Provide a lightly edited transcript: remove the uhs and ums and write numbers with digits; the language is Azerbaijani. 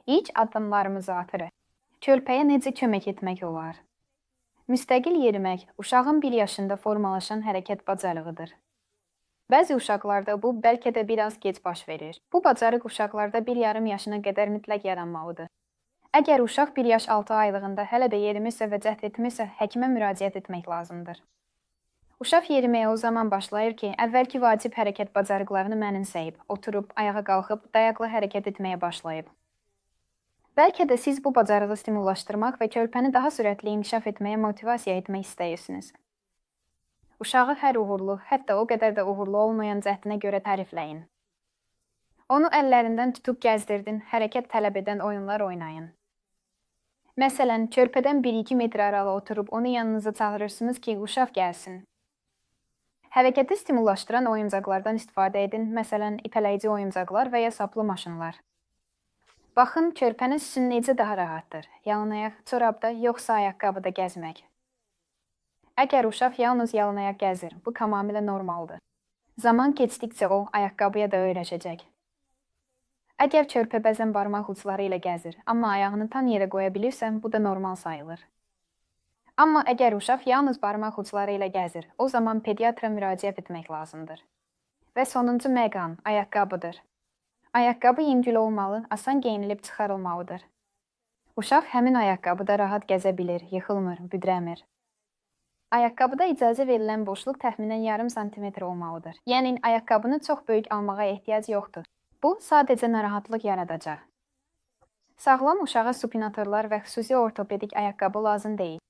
İlk addımlarımızı atırıq. Körpəyə necə kömək etmək olar? Müstəqil yerimək uşağın 1 yaşında formalaşan hərəkət bacarığıdır. Bəzi uşaqlarda bu bəlkə də biraz gec baş verir. Bu bacarıq uşaqlarda 1,5 yaşına qədər mütləq yaranmalıdır. Əgər uşaq 1 yaş 6 aylığında hələ də yerimirsə və cəhd etmirsə, həkimə müraciət etmək lazımdır. Uşaq yeriməyə o zaman başlayır ki, əvvəlki vacib hərəkət bacarıqlarını mənimsəyib, oturub, ayağa qalxıb, dayaqla hərəkət etməyə başlayıb. Bəlkə də siz bu bacarığı stimullaşdırmaq və körpəni daha sürətli inkişaf etməyə motivasiya etmək istəyirsiniz. Uşağı hər uğurlu, hətta o qədər də uğurlu olmayan cəhdinə görə tərifləyin. Onu əllərindən tutub gəzdirdin, hərəkət tələb edən oyunlar oynayın. Məsələn, körpədən 1-2 metr aralı oturub onu yanınıza çağırırsınız ki, uşaq gəlsin. Hərəkəti stimullaşdıran oyuncaqlardan istifadə edin, məsələn, ipələyici oyuncaqlar və ya saplı maşınlar. Baxın, körpəniz üçün necə daha rahatdır, yalınayaq çorabda, yoxsa ayaqqabıda gəzmək. Əgər uşaq yalnız yalınayaq gəzir, bu tamamilə normaldır. Zaman keçdikcə o, ayaqqabıya da öyrəşəcək. Əgər körpə bəzən barmaq ucları ilə gəzir, amma ayağını tam yerə qoya bilirsə, bu da normal sayılır. Amma əgər uşaq yalnız barmaq ucları ilə gəzir, o zaman pediatra müraciət etmək lazımdır. Və sonuncu məqam ayaqqabıdır. Ayaqqabı yüngül olmalı, asan geyinilib çıxarılmalıdır. Uşaq həmin ayaqqabıda rahat gəzə bilir, yıxılmır, büdrəmir. Ayaqqabıda icazə verilən boşluq təxminən yarım santimetr olmalıdır. Yəni, ayaqqabını çox böyük almağa ehtiyac yoxdur. Bu, sadəcə narahatlıq yaradacaq. Sağlam uşağa supinatorlar və xüsusi ortopedik ayaqqabı lazım deyil.